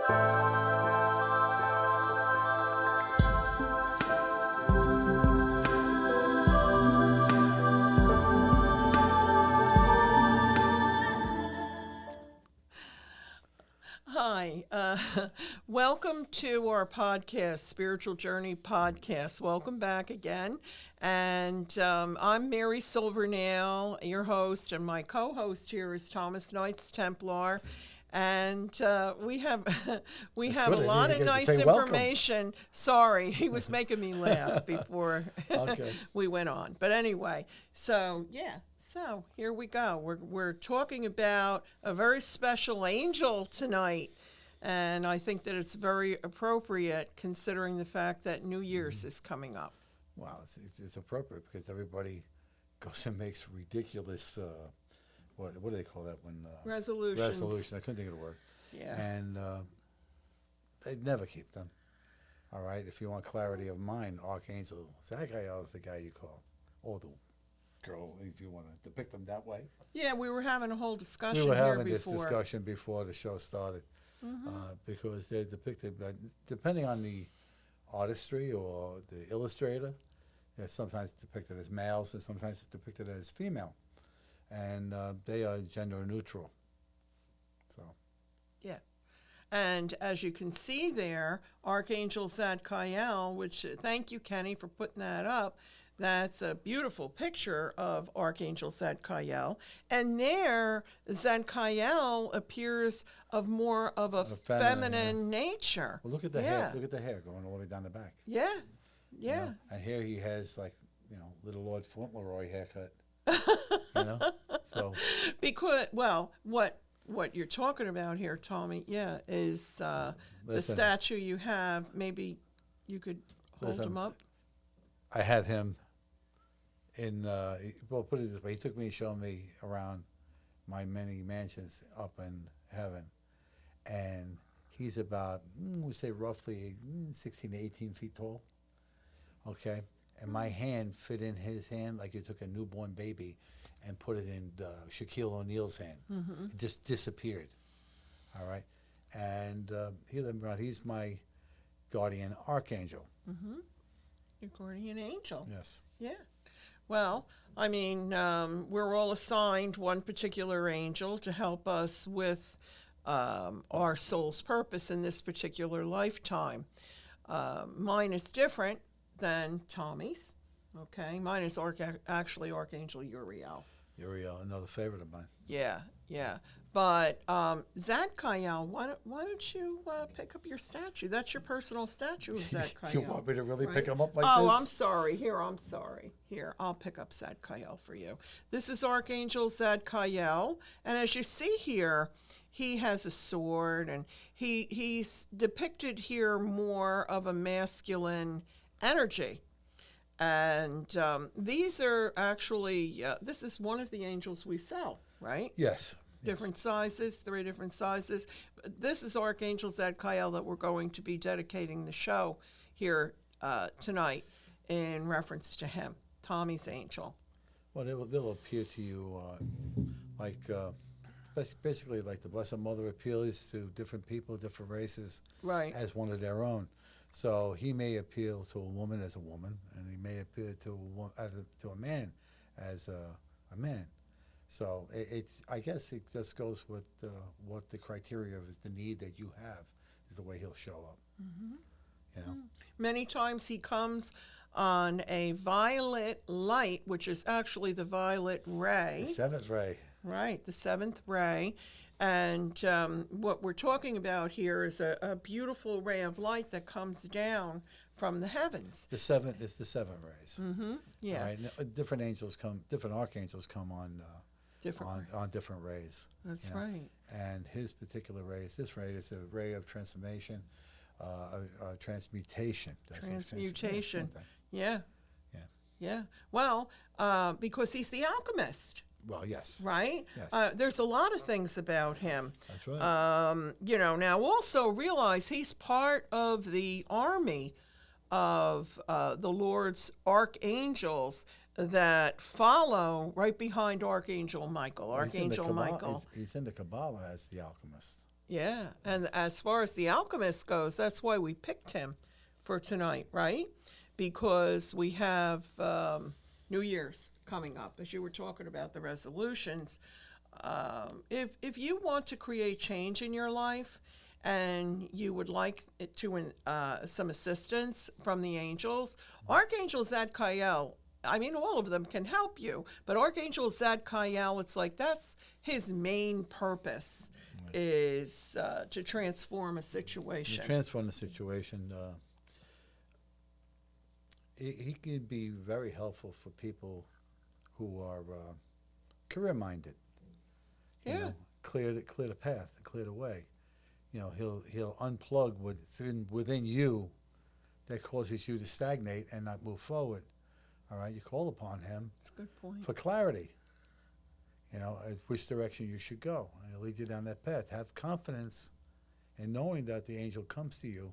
Hi, welcome to our podcast, Spiritual Journey Podcast. Welcome back again. And I'm Mary Silvernail, your host, and my co-host here is Thomas Knights Templar. And we have a lot of nice information. Sorry, he was making me laugh before we went on. But anyway, so here we go. We're talking about a very special angel tonight, and I think that it's very appropriate considering the fact that New Year's is coming up. Wow, it's appropriate because everybody goes and makes ridiculous, what do they call that when? Resolutions. I couldn't think of the word. Yeah. And they never keep them. All right, if you want clarity of mind, Archangel Zadkiel is the guy you call, or the girl, if you want to depict them that way. Yeah, we were having a whole discussion. We were having here this discussion before the show started, because they're depicted, depending on the artistry or the illustrator, they're sometimes depicted as males and sometimes depicted as female, and they are gender neutral. So. Yeah. And as you can see there, Archangel Zadkiel, which, thank you, Kenny, for putting that up. That's a beautiful picture of Archangel Zadkiel. And there, Zadkiel appears of more of a feminine nature. Well, look at the hair. Look at the hair going all the way down the back. Yeah, yeah. You know? And here he has, like, little Lord Fauntleroy haircut. So. Because, well, what you're talking about here, Tommy, is the statue you have. Maybe you could hold him up. I had him in, well, put it this way. He took me to show me around my many mansions up in heaven. And he's about, we say roughly 16 to 18 feet tall. Okay. And my hand fit in his hand like you took a newborn baby and put it in Shaquille O'Neal's hand. Mm-hmm. It just disappeared. All right. And he's my guardian archangel. Mm-hmm. Your guardian angel. Yes. Yeah. Well, I mean, we're all assigned one particular angel to help us with our soul's purpose in this particular lifetime. Mine is different than Tommy's. Okay. Mine is actually Archangel Uriel. Uriel, another favorite of mine. Yeah, yeah. But Zadkiel, why don't you pick up your statue? That's your personal statue of Zadkiel. You want me to really pick him up like this? this? Oh, I'm sorry. Here, I'll pick up Zadkiel for you. This is Archangel Zadkiel. And as you see here, he has a sword, and he's depicted here more of a masculine energy. And these are actually, this is one of the angels we sell, right? Yes. Different sizes, 3 different sizes. But this is Archangel Zadkiel that we're going to be dedicating the show here tonight in reference to him, Tommy's angel. Well, they'll appear to you like basically like the Blessed Mother appeals to different people, different races, right, as one of their own. So he may appeal to a woman as a woman, and he may appeal to a man as a man. So I guess it just goes with what the criteria is, the need that you have, is the way he'll show up. Mm-hmm. You know? Many times he comes on a violet light, which is actually the violet ray. The 7th ray. Right, the 7th ray. And what we're talking about here is a beautiful ray of light that comes down from the heavens. The 7th is the 7 rays. Mm-hmm. Yeah. All right? Different archangels come on different rays. That's right. And his particular ray is this ray. Is a ray of transformation, transmutation. Transmutation. Yeah. Well, because he's the alchemist. Well, yes. Right? Yes. There's a lot of things about him. That's right. Now also realize he's part of the army of the Lord's archangels that follow right behind Archangel Michael. Archangel Michael. He's in the Kabbalah as the alchemist. Yeah. And as far as the alchemist goes, that's why we picked him for tonight, right? Because we have New Year's coming up, as you were talking about the resolutions. If you want to create change in your life and you would like it to some assistance from the angels, Archangel Zadkiel, I mean, all of them can help you, but Archangel Zadkiel, it's like that's his main purpose is to transform a You situation. transform the situation. He can be very helpful for people who are career minded. You Yeah. know, clear the path, clear the way. You know, he'll unplug what's within you that causes you to stagnate and not move forward. All right, you call upon him That's a good point. for clarity. You know, which direction you should go, and he'll lead you down that path. Have confidence in knowing that the angel comes to you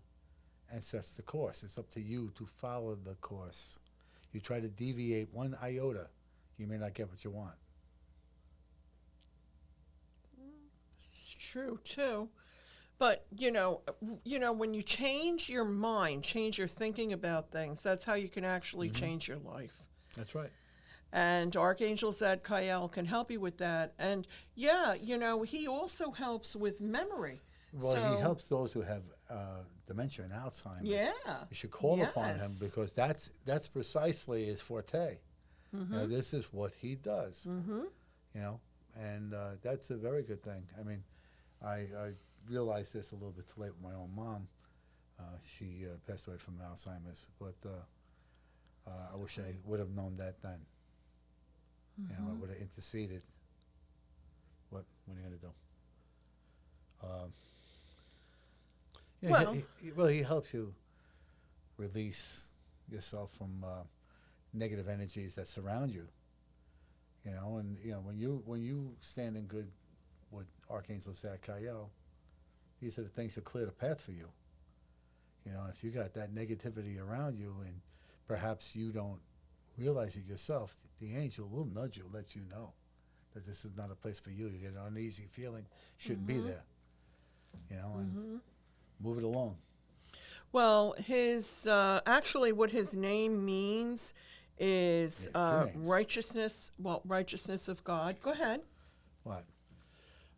and sets the course. It's up to you to follow the course. You try to deviate one iota, you may not get what you want. It's true too. But when you change your mind, change your thinking about things, that's how you can actually change your life. That's right. And Archangel Zadkiel can help you with that. And yeah, he also helps with memory. Well, So- he helps those who have dementia and Alzheimer's. Yeah. You should call upon him Yes. because that's precisely his forte. You know, this is what he does. Mm-hmm. You know, and that's a very good thing. I mean, I realized this a little bit too late with my own mom. She passed away from Alzheimer's, but I wish I would have known that then. You know, I would have interceded. What are you going to do? Yeah, Well- he helps you release yourself from negative energies that surround you. You know, and when you stand in good with Archangel Zadkiel, these are the things that clear the path for you. You know, if you got that negativity around you and perhaps you don't realize it yourself, the angel will nudge you, let you know that this is not a place for you. You get an uneasy feeling, shouldn't be there. You know, and move it along. Well, his actually what his name means is He has two names. righteousness. Well, righteousness of God. Go ahead. What?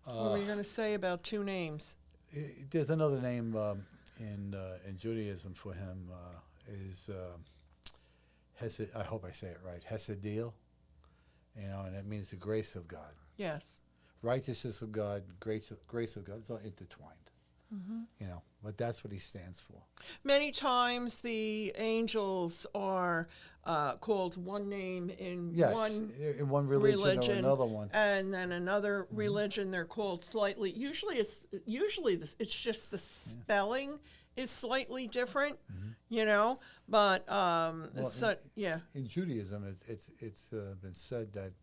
What were you going to say about two names? There's another name in Judaism for him is Hesed. I hope I say it right. Hesediel. You know, and it means the grace of God. Yes. Righteousness of God, grace of God. It's all intertwined. You know, but that's what he stands for. Many times the angels are called one name in Yes, one in one religion or another one. and then another religion they're called slightly. Usually it's just the spelling is slightly different, But In Judaism, it's been said that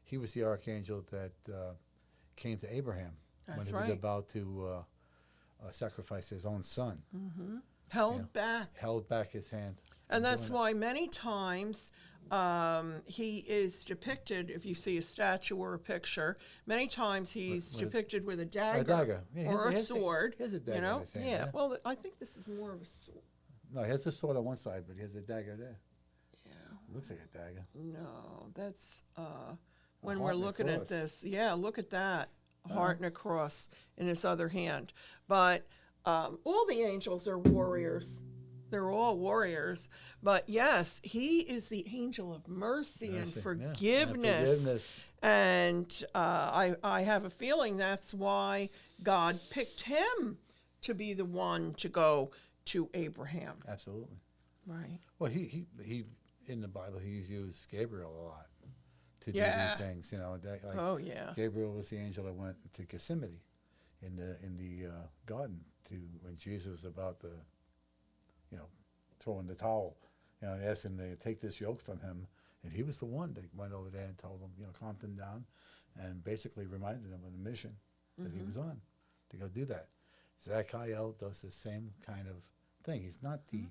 he was the archangel that came to Abraham when That's he right. was about to sacrifice his own son. held back. Held back his hand. And from that's doing why many times he is depicted, if you see a statue or a picture, many times he's With a- depicted with a it. dagger, A dagger. Yeah, or a he has sword. He has a dagger in his hand. Yeah, well, I think this is more of a sword. No, he has a sword on one side, but he has a dagger there. Yeah. Looks like a dagger. No, that's when heart we're and a looking at cross. this. Yeah, look at that. A heart and a cross in his other hand. But all the angels are warriors. They're all warriors. But yes, he is the angel of mercy and Mercy, yeah, and forgiveness. And I have a feeling that's why God picked him to be the one to go to Abraham. Absolutely. Right. Well, he in the Bible he's used Gabriel a lot to do Yeah. these things. You know, like Oh, yeah. Gabriel was the angel that went to Gethsemane in the garden when Jesus was about to, throw in the towel, and asked him to take this yoke from him, and he was the one that went over there and told him, calmed him down, and basically reminded him of the mission that he was on to go do that. Zadkiel does the same kind of thing. He's not the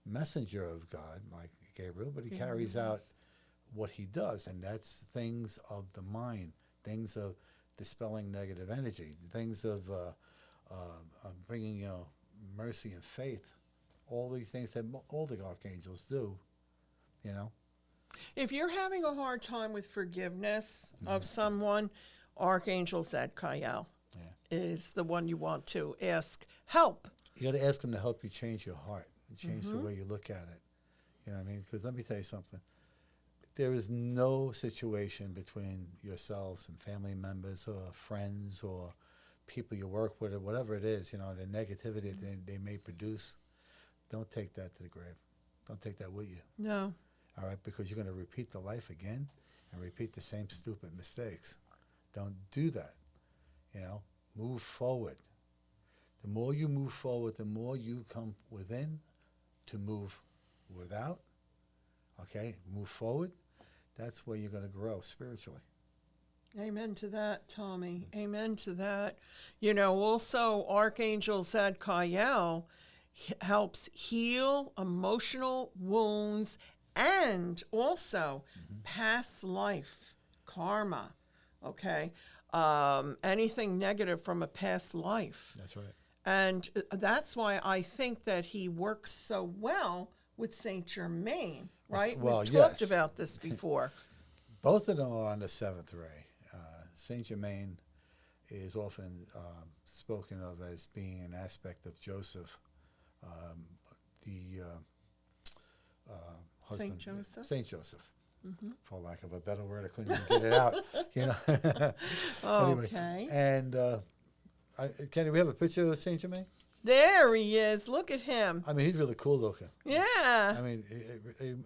messenger of God like Gabriel, but he carries out what he does, and that's things of the mind, things of dispelling negative energy, things of bringing, mercy and faith. All these things that all the archangels do, you know. If you're having a hard time with forgiveness of someone, Archangel Zadkiel is the one you want to ask help. You got to ask them to help you change your heart and change the way you look at it. You know what I mean? Because let me tell you something. There is no situation between yourselves and family members or friends or people you work with or whatever it is, the negativity they may produce. Don't take that to the grave. Don't take that with you. No. All right? Because you're going to repeat the life again and repeat the same stupid mistakes. Don't do that. Move forward. The more you move forward, the more you come within to move without. Okay? Move forward. That's where you're going to grow spiritually. Amen to that, Tommy. Amen to that. Also, Archangel Zadkiel helps heal emotional wounds and also past life karma. Okay? Anything negative from a past life. That's right. And that's why I think that he works so well with Saint Germain, right? Well, We've yes. talked about this before. Both of them are on the seventh ray. Saint Germain is often spoken of as being an aspect of Joseph, the husband. Saint Joseph? Saint Joseph. For lack of a better word, I couldn't even get it out. Okay. Anyway, and Kenny, we have a picture of Saint Germain. There he is. Look at him. I mean, he's really cool looking. Yeah. I mean,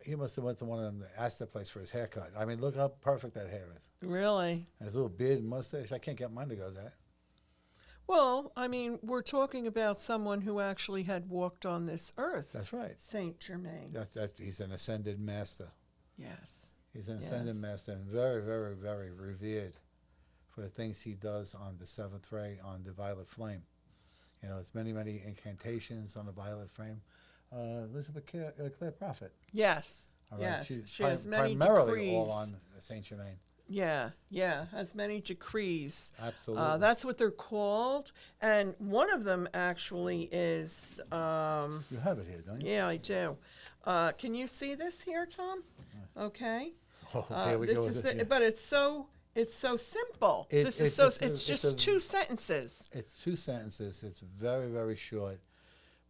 he must have went to one of them that asked that place for his haircut. I mean, look how perfect that hair is. Really? And his little beard and mustache. I can't get mine to go to that. Well, I mean, we're talking about someone who actually had walked on this earth. That's right. Saint Germain. He's an ascended master. Yes. He's an ascended master and very, very, very revered for the things he does on the seventh ray, on the violet flame. It's many, many incantations on the violet flame. Elizabeth Clare Prophet. Yes. All right. Yes. She's She has many primarily decrees. all on Saint Germain. Yeah, has many decrees. Absolutely. That's what they're called. And one of them actually is... you have it here, don't you? Yeah, I do. Can you see this here, Tom? Okay. Oh, here we go. But it's so simple. It's just two sentences. It's two sentences. It's very, very short.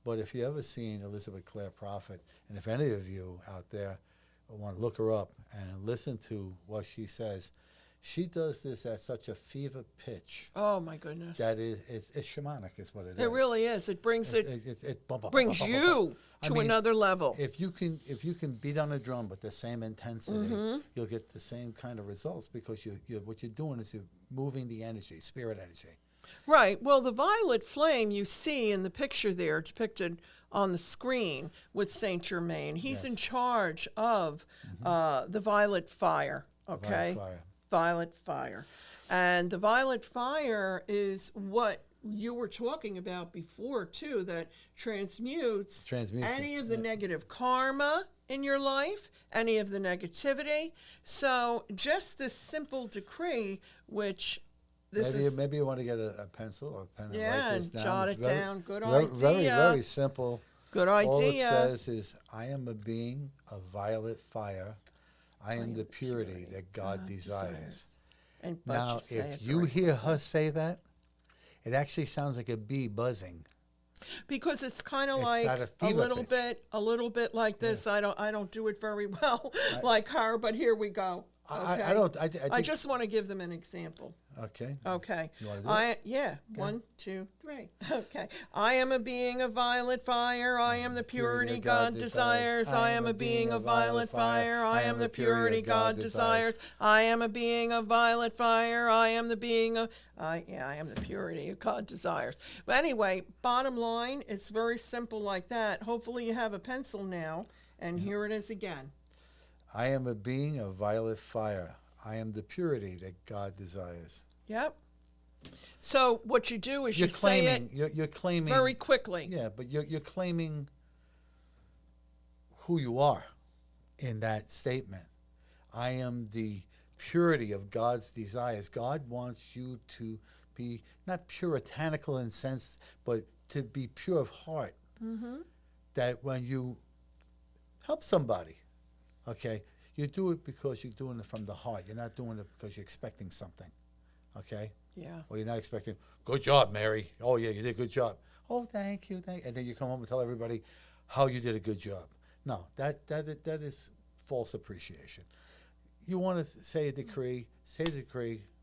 But if you ever seen Elizabeth Clare Prophet, and if any of you out there want to look her up and listen to what she says, she does this at such a fever pitch. Oh my goodness! That is, it's shamanic, is what it is. It really is. It brings brings bum, you to another level. If you can beat on a drum with the same intensity, you'll get the same kind of results because what you're doing is you're moving the energy, spirit energy. Right. Well, the violet flame you see in the picture there depicted on the screen with Saint Germain. He's in charge of the violet fire. Okay. Violet fire. And the violet fire is what you were talking about before, too, that transmutes any of the negative karma in your life, any of the negativity. So just this simple decree, which maybe you want to get a pencil or a pen and write this down. Jot it down. Good idea. Very, very simple. Good idea. All it says is, I am a being of violet fire. I am the purity that God desires. And now, if you hear her say that, it actually sounds like a bee buzzing. Because it's kind of like a little bit like this. Yeah. I don't do it very well like her, but here we go. Okay. I just want to give them an example. Okay. Okay. You want to do it? Yeah. Okay. 1, 2, 3. Okay. I am a being of violet fire. I am the purity God desires. I am a being of violet fire. I am the purity God desires. I am a being of violet fire. I am the being of... I am the purity God desires. But anyway, bottom line, it's very simple like that. Hopefully you have a pencil now. And here it is again. I am a being of violet fire. I am the purity that God desires. Yep. So what you do is you're claiming, say it you're claiming very quickly. Yeah, but you're claiming who you are in that statement. I am the purity of God's desires. God wants you to be not puritanical in sense, but to be pure of heart. Mm-hmm. That when you help somebody, okay, you do it because you're doing it from the heart. You're not doing it because you're expecting something, okay? Yeah. Or you're not expecting, good job, Mary. Oh, yeah, you did a good job. Oh, thank you. And then you come home and tell everybody how you did a good job. No, that is false appreciation. You want to say a decree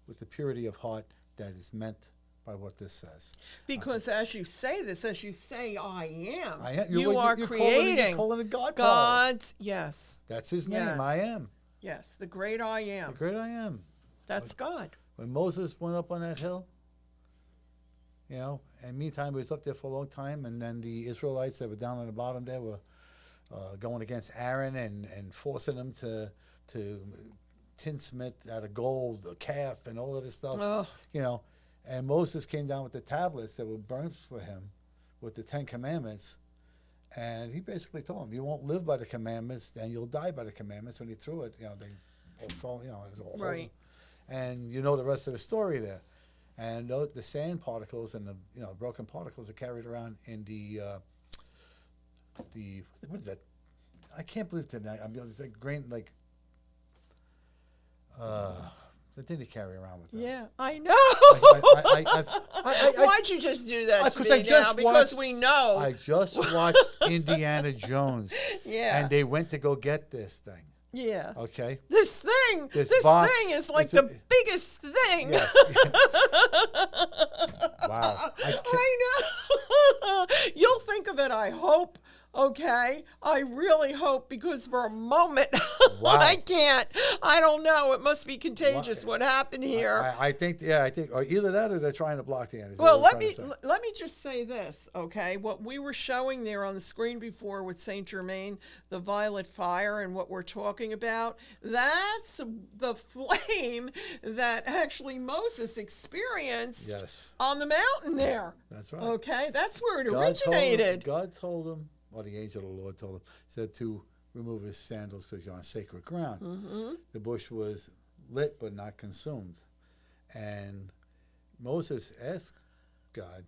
with the purity of heart that is meant by what this says. Because as you say this, as you say, I am, You are creating calling it God God's, yes. That's his name, Yes. I am. Yes, the great I am. The great I am. That's God. When Moses went up on that hill, and meantime, he was up there for a long time, and then the Israelites that were down on the bottom there were going against Aaron and forcing him to tinsmith out of gold, a calf, and all of this stuff. Oh. And Moses came down with the tablets that were burnt for him with the 10 Commandments. And he basically told him, you won't live by the commandments, and you'll die by the commandments. When he threw it, they all fall, it was all Right. And you know the rest of the story there. And the sand particles and the broken particles are carried around in the what is that? I can't believe tonight. The grain the thing they carry around with them. Yeah, I know. I Why'd you just do that to 'cause me I just now? Because watched- we know. I just watched Indiana Jones. Yeah. And they went to go get this thing. Yeah. Okay. This thing. This This box thing is like is the biggest thing. Yes. Wow. I know. You'll think of it, I hope. Okay, I really hope, because for a moment Wow. I can't. I don't know. It must be contagious. What happened here? I think or either that or they're trying to block the energy. Well, let me just say this, okay? What we were showing there on the screen before with Saint Germain, the violet fire, and what we're talking about, that's the flame that actually Moses experienced Yes. on the mountain there. That's right. Okay, that's where it God originated. God told him, or the angel of the Lord told him, said to remove his sandals because you're on sacred ground. Mm-hmm. The bush was lit but not consumed. And Moses asked God,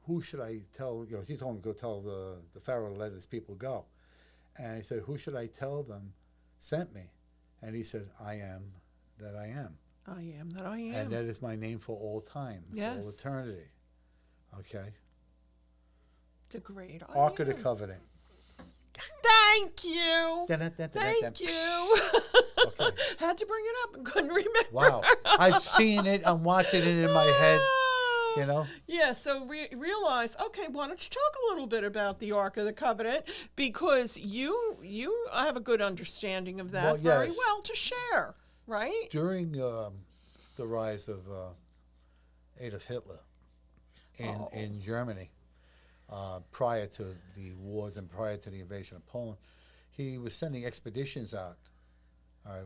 who should I tell? He told him to go tell the Pharaoh to let his people go. And he said, who should I tell them sent me? And he said, I am that I am. I am that I am. And that is my name for all time, Yes. for all eternity. Okay? The great I Ark of the am. Covenant. Thank you. Thank Thank you. Okay. Had to bring it up and couldn't remember. Wow. I've seen it. I'm watching it in my head. Yeah, so realize, okay, why don't you talk a little bit about the Ark of the Covenant, because you have a good understanding of that very yes. well to share, right? During the rise of Adolf Hitler in Germany, prior to the wars and prior to the invasion of Poland, he was sending expeditions out,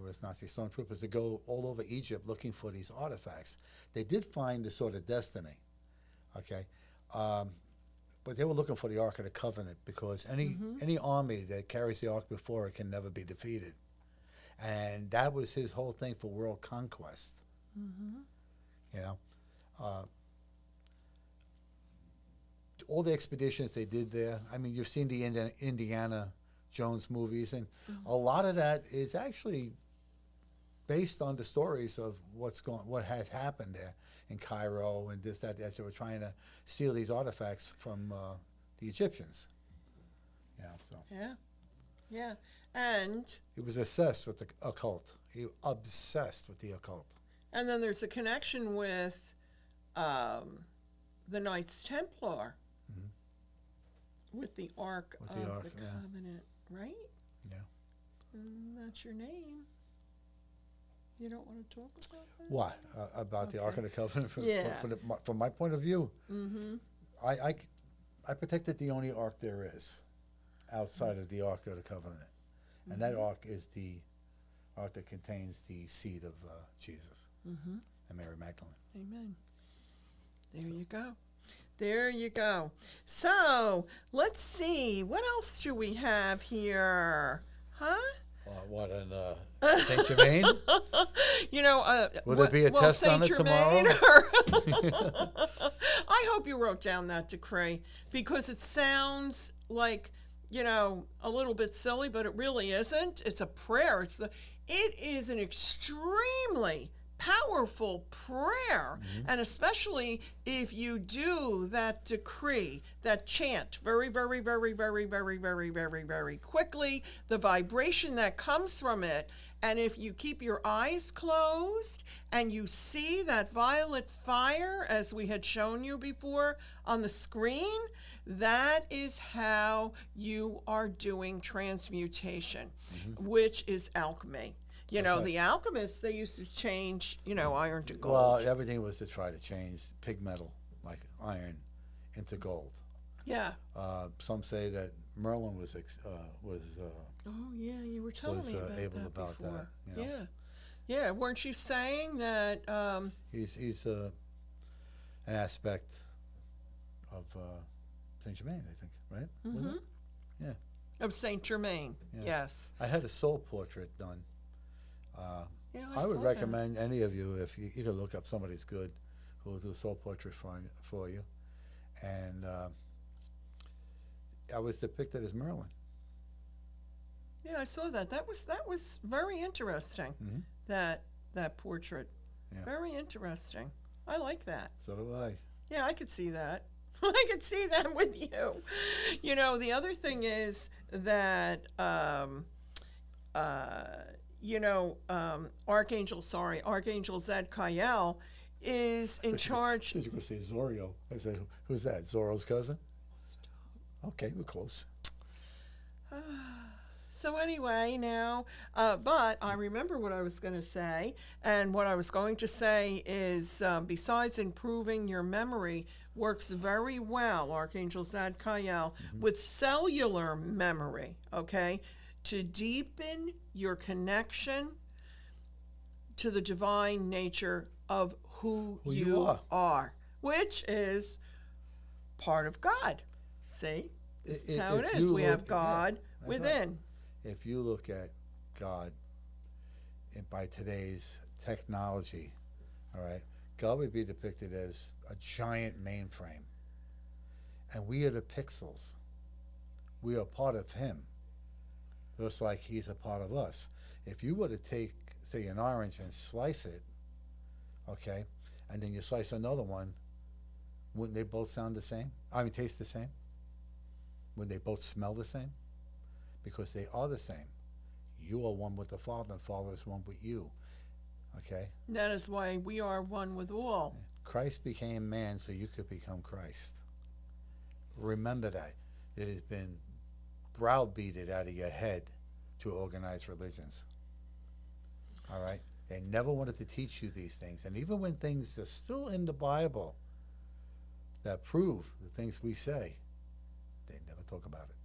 with Nazi stormtroopers, to go all over Egypt looking for these artifacts. They did find the Sword of Destiny, okay, but they were looking for the Ark of the Covenant, because any army that carries the Ark before it can never be defeated, and that was his whole thing for world conquest. All the expeditions they did there. I mean, you've seen the Indiana Jones movies, and a lot of that is actually based on the stories of what has happened there in Cairo and this, that, as they were trying to steal these artifacts from the Egyptians. Yeah, and he was obsessed with the occult. Obsessed with the occult. And then there's a connection with the Knights Templar, with the Ark of the Covenant, right? Yeah. That's your name. You don't want to talk about that? What about the Ark of the Covenant? From my point of view, I protected the only Ark there is outside of the Ark of the Covenant, and that Ark is the Ark that contains the seed of Jesus and Mary Magdalene. Amen. You go. There you go. So let's see. What else do we have here? Huh? What in Saint Germain? You know, Will there be a test on Saint it tomorrow? Germain I hope you wrote down that decree because it sounds like, you know, a little bit silly, but it really isn't. It's a prayer. It is an extremely powerful prayer, and especially if you do that decree, that chant very, very, very, very, very, very, very, very quickly, the vibration that comes from it, and if you keep your eyes closed and you see that violet fire as we had shown you before on the screen, that is how you are doing transmutation, which is alchemy. You know, the alchemists, they used to change, you know, iron to gold. Well, everything was to try to change pig metal, like iron, into gold. Yeah. Some say that Merlin was Oh, yeah, you were telling me about able that about before. that. You know? Yeah. Yeah, weren't you saying that... He's an aspect of Saint Germain, I think, right? Was it? Yeah. Of Saint Germain, Yeah. yes. I had a soul portrait done. Yeah, I would saw recommend any of you, if you could look up somebody's good who will do a soul portrait for you. And I was depicted as Merlin. Yeah, I saw that. That was very interesting. That portrait. Yeah. Very interesting. I like that. So do I. Yeah, I could see that. I could see that with you. You know, the other thing is that Archangel Zadkiel is in charge. You were going to say Zoriel. I said, who's that? Zorro's cousin? Okay, we're close. So anyway, now, but I remember what I was going to say, and what I was going to say is, besides improving your memory, works very well, Archangel Zadkiel, with cellular memory, okay, to deepen your connection to the divine nature of who you are, which is part of God. See? This is how it is. We have God within. Right. If you look at God by today's technology, all right, God would be depicted as a giant mainframe. And we are the pixels. We are part of him, just like he's a part of us. If you were to take, say, an orange and slice it, okay, and then you slice another one, wouldn't they both sound the same? I mean, taste the same? Wouldn't they both smell the same? Because they are the same. You are one with the Father, and the Father is one with you. Okay? That is why we are one with all. Christ became man so you could become Christ. Remember that. It has been browbeated out of your head to organized religions. All right? They never wanted to teach you these things. And even when things are still in the Bible that prove the things we say, they never talk about it.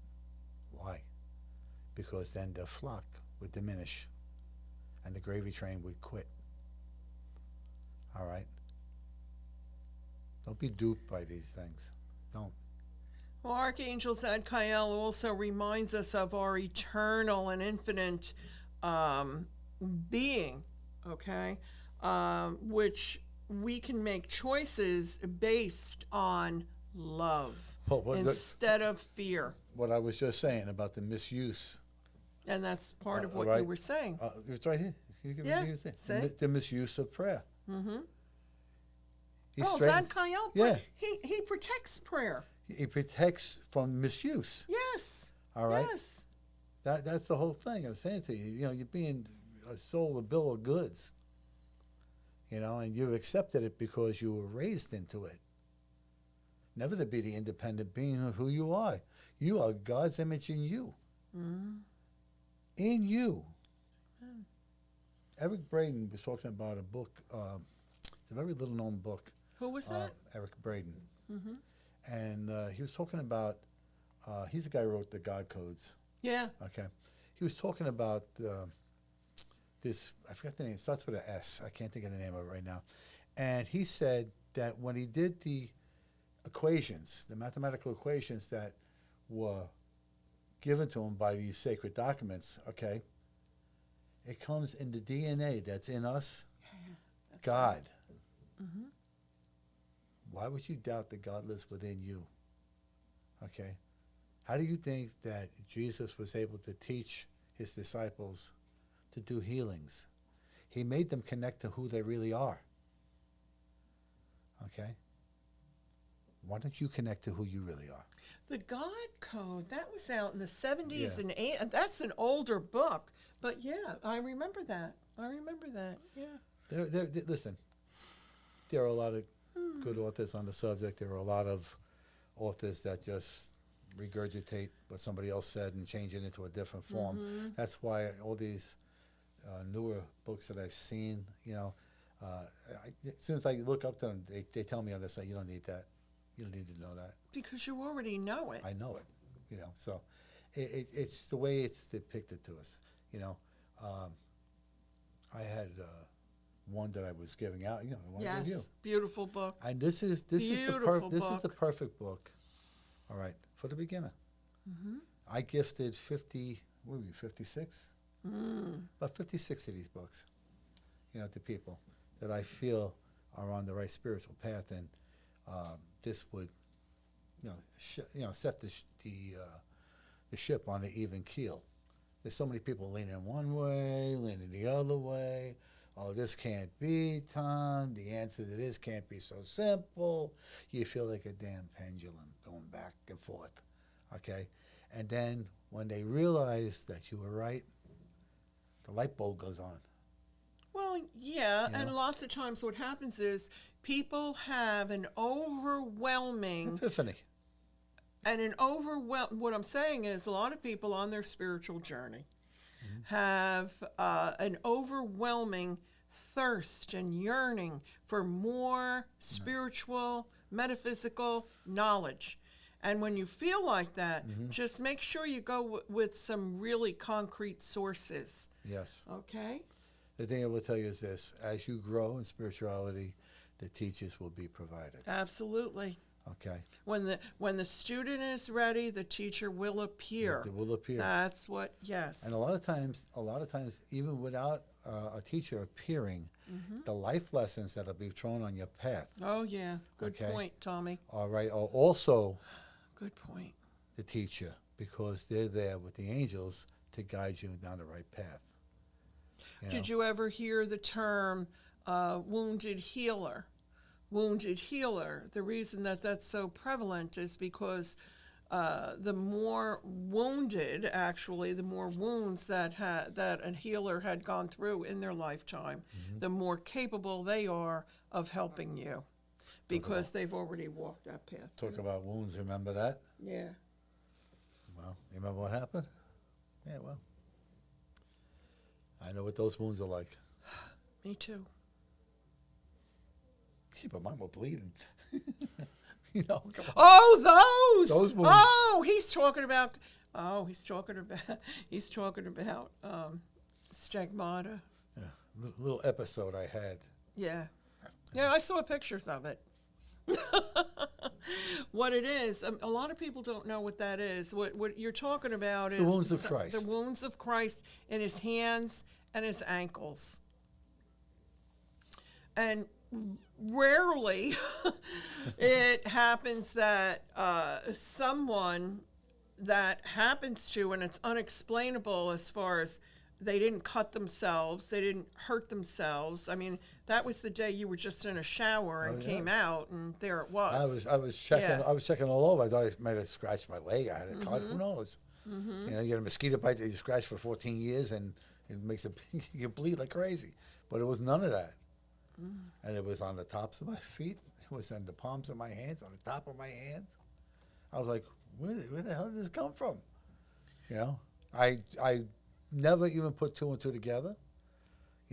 Why? Because then the flock would diminish and the gravy train would quit. All right? Don't be duped by these things. Don't. Well, Archangel Zadkiel also reminds us of our eternal and infinite being, okay? Which we can make choices based on love instead of fear. What I was just saying about the misuse. And that's part of what you were saying. It's right here. You can the misuse of prayer. Mm-hmm. Zadkiel, he protects prayer. He protects from misuse. Yes. All right? Yes. That's the whole thing I'm saying to you. You know, you're being sold a bill of goods. You know, and you've accepted it because you were raised into it. Never to be the independent being of who you are. You are God's image in you. Mm-hmm. In you. Mm. Eric Braden was talking about a book. It's a very little known book. Who was that? Eric Braden. Mm-hmm. And he was talking about, he's the guy who wrote the God Codes. Yeah. Okay. He was talking about this, I forgot the name, it starts with an S. I can't think of the name of it right now. And he said that when he did the equations, the mathematical equations that were given to him by these sacred documents, okay, It comes in the DNA that's in us. That's God. Right. Mm-hmm. Why would you doubt that God lives within you? Okay. How do you think that Jesus was able to teach his disciples to do healings? He made them connect to who they really are. Okay? Why don't you connect to who you really are? The God Code, that was out in the 70s Yeah. and 80s. That's an older book. But yeah, I remember that. Yeah. Listen, there are a lot of good authors on the subject. There are a lot of authors that just regurgitate what somebody else said and change it into a different form. Mm-hmm. That's why all these newer books that I've seen, as soon as I look up to them, they tell me on this, you don't need that. You don't need to know that. Because you already know it. I know it, So it's the way it's depicted to us, I had one that I was giving out, I want to give you. Yes, beautiful book. And this is the perfect book. All right, for the beginner. Mm-hmm. I gifted 56? About 56 of these books, to people that I feel are on the right spiritual path, and this would, set the ship on an even keel. There's so many people leaning one way, leaning the other way. Oh, this can't be, Tom. The answer to this can't be so simple. You feel like a damn pendulum going back and forth, okay? And then when they realize that you were right, the light bulb goes on. Well, yeah, and lots of times what happens is people have an overwhelming Epiphany. What I'm saying is a lot of people on their spiritual journey have an overwhelming thirst and yearning for more spiritual, metaphysical knowledge. And when you feel like that, just make sure you go with some really concrete sources. Yes. Okay? The thing I will tell you is this. As you grow in spirituality, the teachers will be provided. Absolutely. Okay. When the student is ready, the teacher will appear. It will appear. That's what, yes. And a lot of times, even without a teacher appearing, the life lessons that will be thrown on your path. Oh, yeah. Good point, Tommy. All right. Are also good point. The teacher, because they're there with the angels to guide you down the right path. Did you ever hear the term wounded healer? Wounded healer. The reason that that's so prevalent is because the more wounded, actually, the more wounds that a healer had gone through in their lifetime, the more capable they are of helping you, because they've already walked that path. Talk about wounds. Remember that? Yeah. Well, you remember what happened? Yeah. Well, I know what those wounds are like. Me too. Yeah, but mine were bleeding. Come on. Oh, those wounds. Oh, he's talking about stigmata. Yeah, little episode I had. Yeah, I saw pictures of it. What it is, a lot of people don't know what that is. What you're talking about is the wounds of Christ. The wounds of Christ in his hands and his ankles. And rarely it happens that someone that happens to, and it's unexplainable as far as they didn't cut themselves, they didn't hurt themselves. I mean, that was the day you were just in a shower and came out, and there it was. I was checking. Yeah. I was checking all over. I thought I might have scratched my leg. I had a cut. Who knows? You get a mosquito bite that you scratch for 14 years, and it makes you bleed like crazy. But it was none of that. And it was on the tops of my feet. It was on the palms of my hands, on the top of my hands. I was like, where the hell did this come from? I never even put two and two together.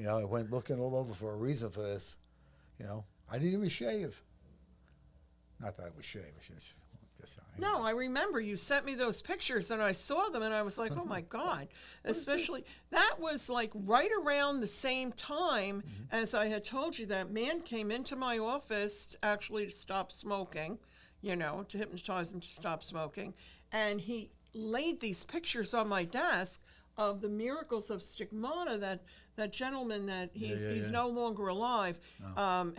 I went looking all over for a reason for this. I didn't even shave. Not that I would shave. No, I remember you sent me those pictures and I saw them and I was like, oh my God. Especially, that was like right around the same time as I had told you that man came into my office actually to stop smoking, to hypnotize him to stop smoking. And he laid these pictures on my desk of the miracles of stigmata, that gentleman that he's yeah. no longer alive, No.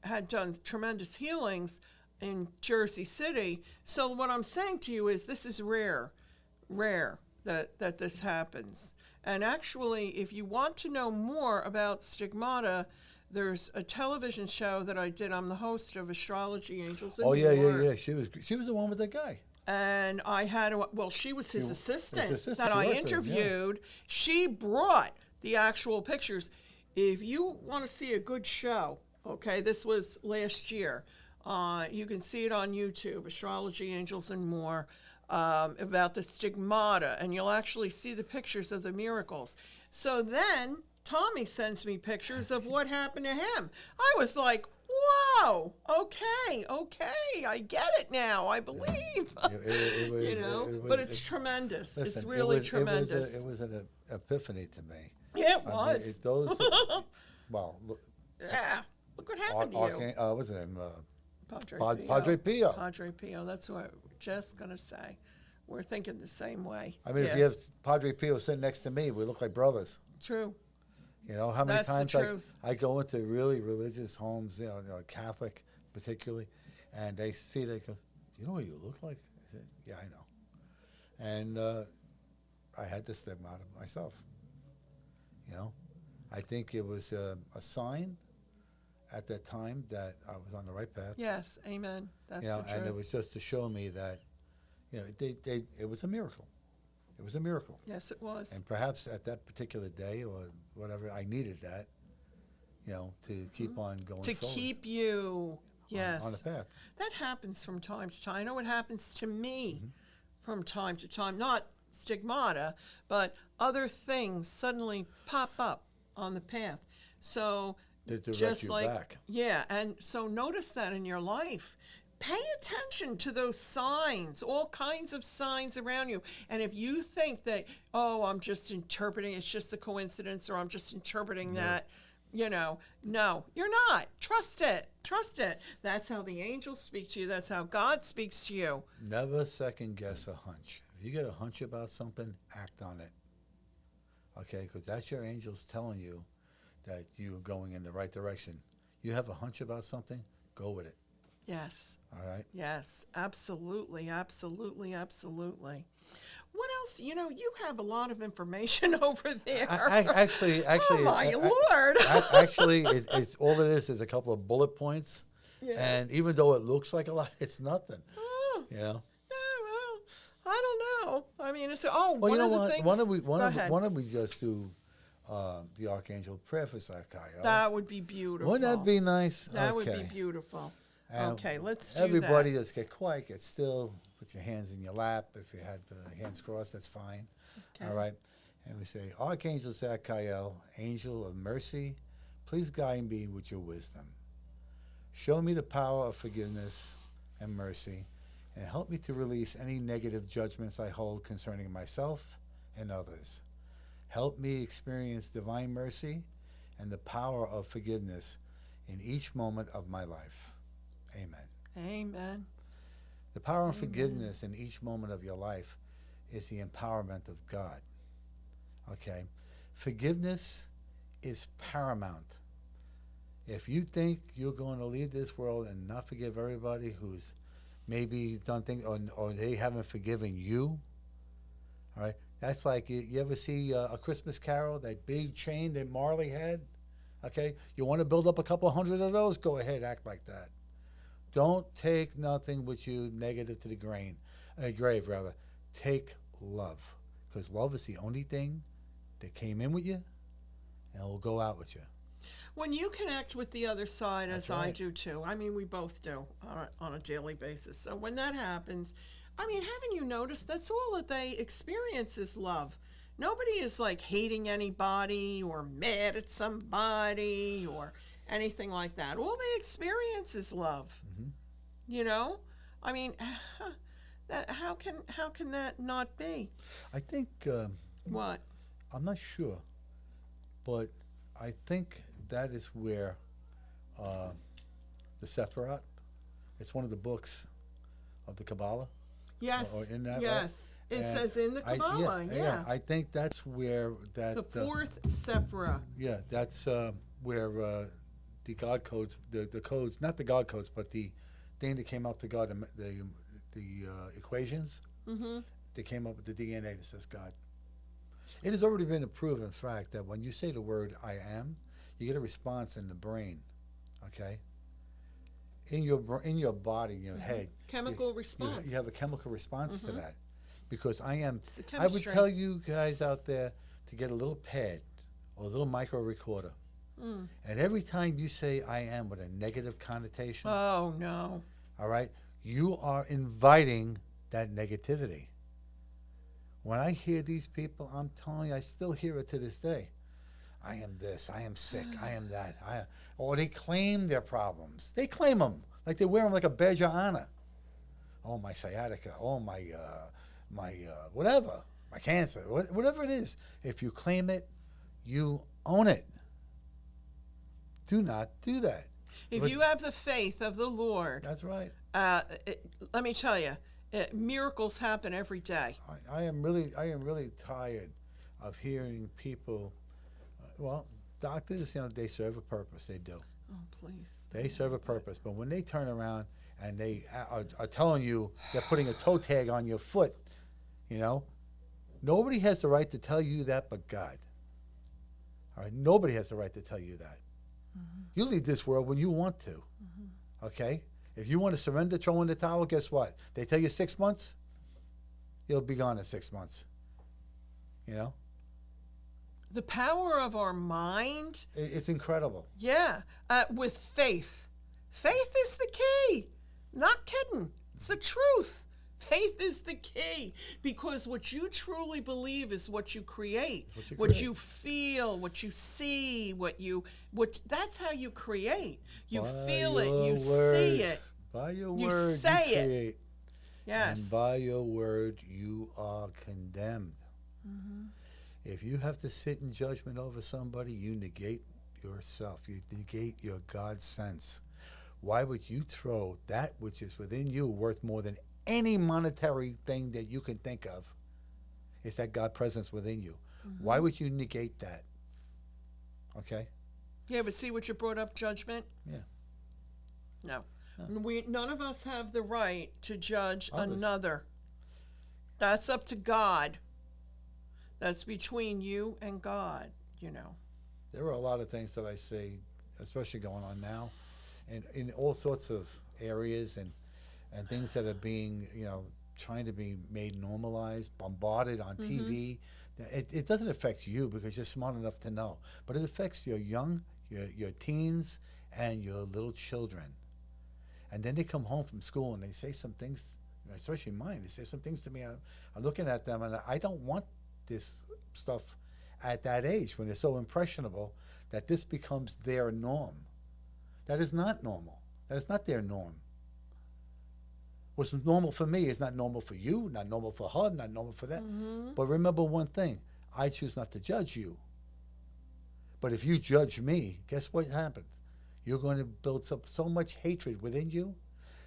had done tremendous healings in Jersey City. So what I'm saying to you is this is rare that this happens. And actually, if you want to know more about stigmata, there's a television show that I did. I'm the host of Astrology Angels and Oh yeah, More. yeah. She was the one with the guy. And I had she was his assistant that She I worked with him, yeah. interviewed. She brought the actual pictures. If you want to see a good show, okay, this was last year. You can see it on YouTube, Astrology Angels and More, about the stigmata, and you'll actually see the pictures of the miracles. So then Tommy sends me pictures of what happened to him. I was like, whoa, okay, I get it now. I believe. It was, You know, but it's tremendous. Listen, it's really tremendous. It was an epiphany to me. Yeah, it I mean, was. Well, look, Yeah, look what happened to you. what's his name? Padre Pio. Padre Pio. Padre Pio. That's what I was just gonna say. We're thinking the same way. I mean, if you have Padre Pio sitting next to me, we look like brothers. True. You know, how many That's the times truth. I go into really religious homes, Catholic particularly, and they go, you know what you look like? I said, yeah, I know. And I had the stigmata myself. You know, I think it was a sign at that time that I was on the right path. Yes, amen. That's the truth. And it was just to show me that, it was a miracle. It was a miracle. Yes, it was. And perhaps at that particular day or whatever, I needed that, to keep on going to forward. keep you, yes, on the path. That happens from time to time. I know it happens to me from time to time. Not stigmata, but other things suddenly pop up on the path. So To direct just you like back. yeah, and so notice that in your life. Pay attention to those signs, all kinds of signs around you. And if you think that, oh, I'm just interpreting, it's just a coincidence, or I'm just interpreting that, no, you're not. Trust it. Trust it. That's how the angels speak to you. That's how God speaks to you. Never second guess a hunch. If you get a hunch about something, act on it. Okay? Because that's your angels telling you that you're going in the right direction. You have a hunch about something, go with it. Yes. All right? Yes, absolutely, absolutely, absolutely. What else? You have a lot of information over there. Actually, oh my Lord! Actually, it's all it is a couple of bullet points, Yeah. and even though it looks like a lot, it's nothing. Oh, You know. yeah, well, I don't know. I mean, it's Well, one you know of the what? things. Why don't we just do the Archangel prayer for Zadkiel? That would be beautiful. Wouldn't that be nice? That would be Okay. beautiful. And Okay, let's do everybody that. just get quiet, get still, put your hands in your lap. If you have hands crossed, that's fine. Okay. All right. And we say, Archangel Zadkiel, angel of mercy, please guide me with your wisdom. Show me the power of forgiveness and mercy, and help me to release any negative judgments I hold concerning myself and others. Help me experience divine mercy and the power of forgiveness in each moment of my life. Amen. Amen. The power of forgiveness in each moment of your life is the empowerment of God. Okay? Forgiveness is paramount. If you think you're going to leave this world and not forgive everybody who's maybe done things or they haven't forgiven you, all right? That's like, you ever see A Christmas Carol, that big chain that Marley had? Okay? You want to build up a couple hundred of those? Go ahead, act like that. Don't take nothing with you negative to the grave. Take love, because love is the only thing that came in with you and will go out with you. When you connect with the other side, That's as I right. do too, I mean, we both do on a daily basis. So when that happens, I mean, haven't you noticed that's all that they experience is love? Nobody is like hating anybody or mad at somebody or anything like that. All they experience is love. Mm-hmm. I mean, that how can that not be? I think, What? I'm not sure, but I think that is where the Sephirot, it's one of the books of the Kabbalah. Yes. Or in that, right? Yes. It And says in the Kabbalah, yeah. I think that's where that The fourth sephira. that's where the God codes, the codes, not the God codes, but the thing that came up to God, the equations. Mm-hmm. They came up with the DNA that says God. It has already been a proven fact that when you say the word "I am," you get a response in the brain. Okay. In your body, in your head, Chemical response. you have a chemical response to Mm-hmm. that, because I am. It's the I would chemistry. tell you guys out there to get a little pad or a little micro recorder, and every time you say "I am" with a negative connotation, Oh, no. all right, you are inviting that negativity. When I hear these people, I'm telling you, I still hear it to this day. I am this. I am sick. I am that. Or they claim their problems. They claim them like they wear them like a badge of honor. Oh, my sciatica. Oh, my whatever. My cancer. Whatever it is. If you claim it, you own it. Do not do that. If But you have the faith of the Lord, that's right. let me tell you, miracles happen every day. I am really tired of hearing people. Well, doctors, they serve a purpose. They do. Oh, please. They serve a purpose. But when they turn around and they are telling you they're putting a toe tag on your foot, nobody has the right to tell you that but God. All right? Nobody has the right to tell you that. Mm-hmm. You leave this world when you want to. Mm-hmm. Okay? If you want to surrender, throw in the towel, guess what? They tell you 6 months, you'll be gone in 6 months. The power of our mind. It's incredible. Yeah. With faith. Faith is the key. Not kidding. It's the truth. Faith is the key, because what you truly believe is what you create, what you feel, what you see, that's how you create. You feel it, you see it. By your you word, say you it. create. Yes. And by your word, you are condemned. Mm-hmm. If you have to sit in judgment over somebody, you negate yourself. You negate your God sense. Why would you throw that which is within you worth more than any monetary thing that you can think of? Is that God presence within you? Mm-hmm. Why would you negate that? Okay? Yeah, but see what you brought up, judgment? Yeah. No. None of us have the right to judge others. Another. That's up to God. That's between you and God, There are a lot of things that I see, especially going on now, and in all sorts of areas and things that are being, trying to be made normalized, bombarded on Mm-hmm. TV. It doesn't affect you because you're smart enough to know, but it affects your your teens, and your little children. And then they come home from school and they say some things, especially mine. They say some things to me. I'm looking at them and I don't want this stuff at that age when they're so impressionable that this becomes their norm. That is not normal. That is not their norm. What's normal for me is not normal for you, not normal for her, not normal for that. Mm-hmm. But remember one thing, I choose not to judge you. But if you judge me, guess what happens? You're going to build up so much hatred within you.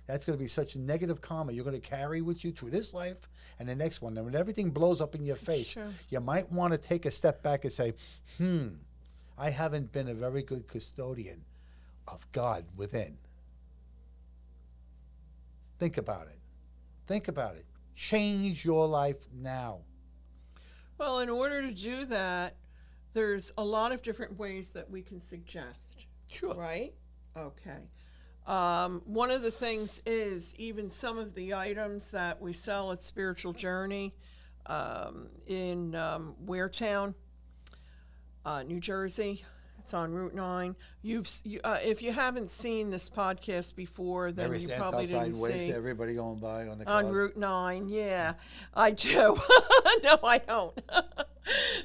That's going to be such negative karma you're going to carry with you through this life and the next one. And when everything blows up in your face, sure, you might want to take a step back and say, I haven't been a very good custodian of God within. Think about it. Think about it. Change your life now. Well, in order to do that, there's a lot of different ways that we can suggest. Sure. Right? Okay. One of the things is even some of the items that we sell at Spiritual Journey in Waretown, New Jersey. It's on Route 9. If you haven't seen this podcast before, then you probably didn't see. Waves to everybody going by on the cars. On Route 9, yeah, I do. No, I don't.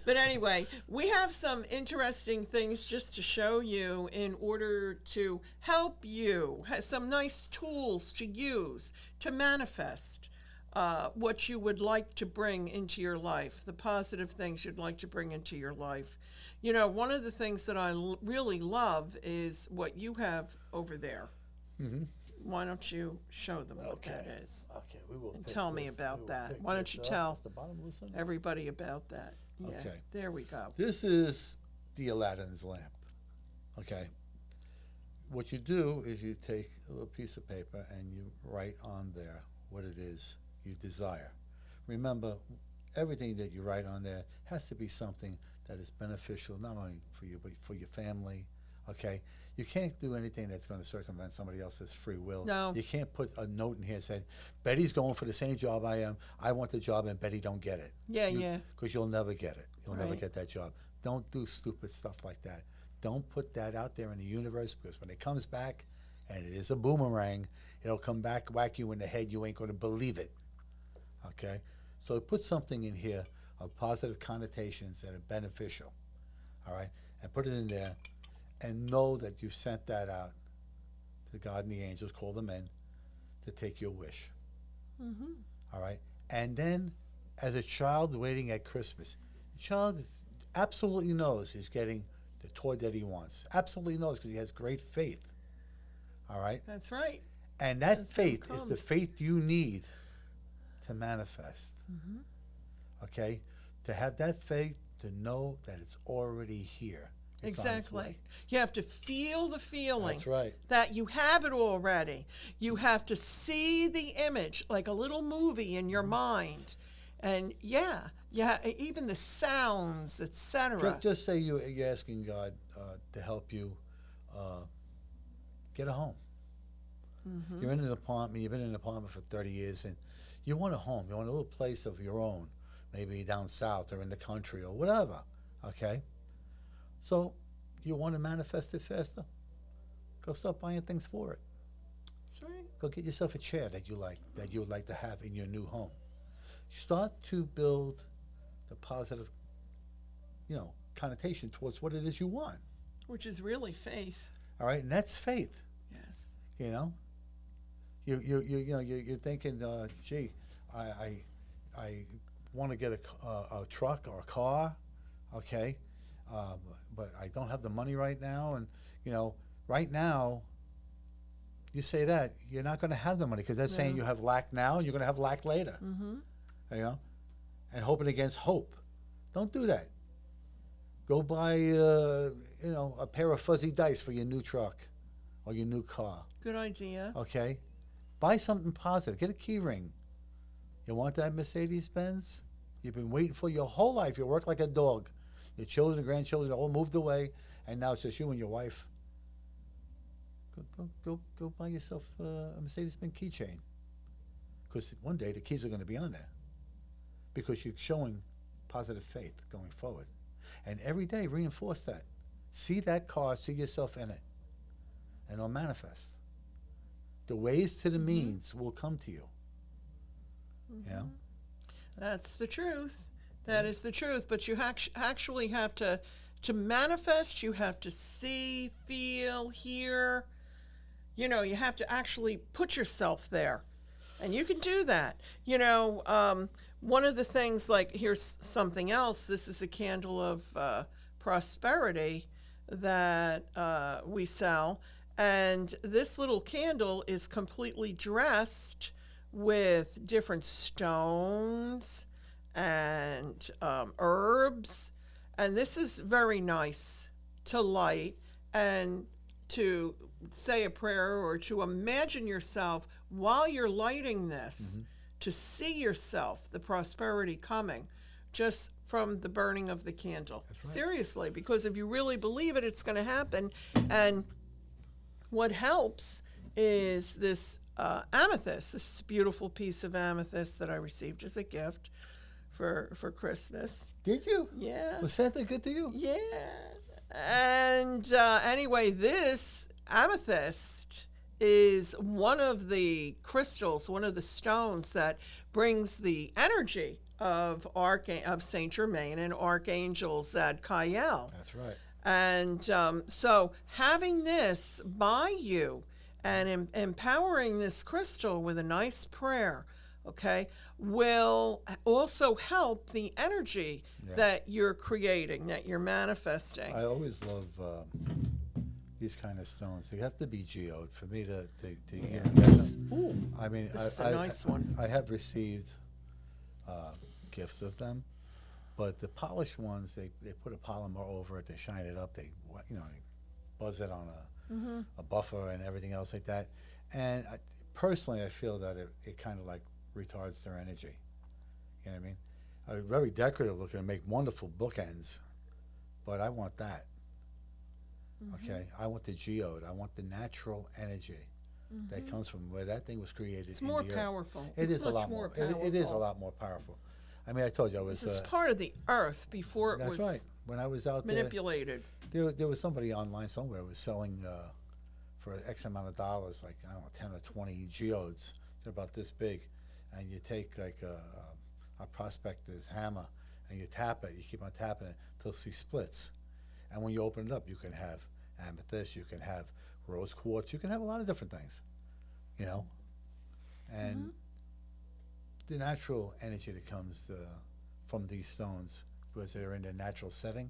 But anyway, we have some interesting things just to show you in order to help you. Some nice tools to use to manifest what you would like to bring into your life, the positive things you'd like to bring into your life. One of the things that I really love is what you have over there. Mm-hmm. why don't you show them what that is? Okay, we will. And pick tell me this- about we will that. pick Why don't this you up. tell Is the bottom loose on this? everybody about that? Yeah, Okay. there we go. This is the Aladdin's lamp. Okay. What you do is you take a little piece of paper and you write on there what it is you desire. Remember, everything that you write on there has to be something that is beneficial not only for you but for your family. Okay, you can't do anything that's going to circumvent somebody else's free will. No. You can't put a note in here saying Betty's going for the same job I am. I want the job and Betty don't get it. Yeah, yeah. Because you'll never get it. You'll never Right. get that job. Don't do stupid stuff like that. Don't put that out there in the universe, because when it comes back, and it is a boomerang, it'll come back, whack you in the head. You ain't going to believe it. Okay? So put something in here of positive connotations that are beneficial. All right? And put it in there, and know that you've sent that out to God and the angels, call them in, to take your wish. Mm-hmm. All right? And then, as a child waiting at Christmas, the child absolutely knows he's getting the toy that he wants. Absolutely knows, because he has great faith. All right? That's right. And that That's how it faith is the comes. faith you need to manifest. Mm-hmm. Okay? To have that faith, to know that it's already here. It's on its Exactly. way. You have to feel the feeling That's right. that you have it already. You have to see the image like a little movie in your mind. And yeah, even the sounds, etc. Just say you're asking God to help you get a home. Mm-hmm. You're in an apartment. You've been in an apartment for 30 years, and you want a home. You want a little place of your own, maybe down south or in the country or whatever. Okay. So you want to manifest it faster? Go start buying things for it. That's right. Go get yourself a chair that you would like to have in your new home. Start to build the positive, connotation towards what it is you want. Which is really faith. All right, and that's faith. Yes. You're thinking, gee, I want to get a truck or a car, okay, but I don't have the money right now, and right now. You say that, you're not going to have the money, because that's saying you have lack now and you're going to have lack later. Mm-hmm. And hoping against hope. Don't do that. Go buy, a pair of fuzzy dice for your new truck or your new car. Good idea. Okay? Buy something positive. Get a key ring. You want that Mercedes-Benz? You've been waiting for your whole life. You work like a dog. Your children and grandchildren all moved away, and now it's just you and your wife. Go buy yourself a Mercedes-Benz keychain. Because one day the keys are going to be on there. Because you're showing positive faith going forward. And every day reinforce that. See that car, see yourself in it. And it'll manifest. The ways to the means will come to you. Mm-hmm. That's the truth. That is the truth. But you actually have to manifest, you have to see, feel, hear. You have to actually put yourself there. And you can do that. One of the things, like, here's something else. This is a candle of prosperity that we sell. And this little candle is completely dressed with different stones and herbs. And this is very nice to light and to say a prayer or to imagine yourself while you're lighting this, to see yourself, the prosperity coming just from the burning of the candle. That's right. Seriously, because if you really believe it, it's going to happen. And what helps is this amethyst, this beautiful piece of amethyst that I received as a gift for Christmas. Did you? Yeah. Was Santa good to you? Yeah. And anyway, this amethyst is one of the crystals, one of the stones that brings the energy of Saint Germain and Archangel Zadkiel. That's right. And so having this by you and empowering this crystal with a nice prayer, okay, will also help the energy that you're creating, that you're manifesting. I always love, these kind of stones. They have to be geode for me to even get them. Ooh, I mean, this is a nice one. I have received gifts of them, but the polished ones, they put a polymer over it, they shine it up, they buzz it on a buffer and everything else like that. And personally, I feel that it kind of like retards their energy. You know what I mean? Very decorative looking, and make wonderful bookends, but I want that. Okay, I want the geode. I want the natural energy that comes from where that thing was created. It's in more the earth. powerful. It It's is a much lot more more. It is a powerful. lot more powerful. I mean, I told you I was. This is part of the earth before it That's was right. When I was out manipulated. there was somebody online somewhere who was selling for X amount of dollars, like I don't know, 10 or 20 geodes. They're about this big, and you take like a prospector's hammer and you tap it. You keep on tapping it till she splits, and when you open it up, you can have amethyst, you can have rose quartz, you can have a lot of different things, and the natural energy that comes from these stones, because they're in their natural setting,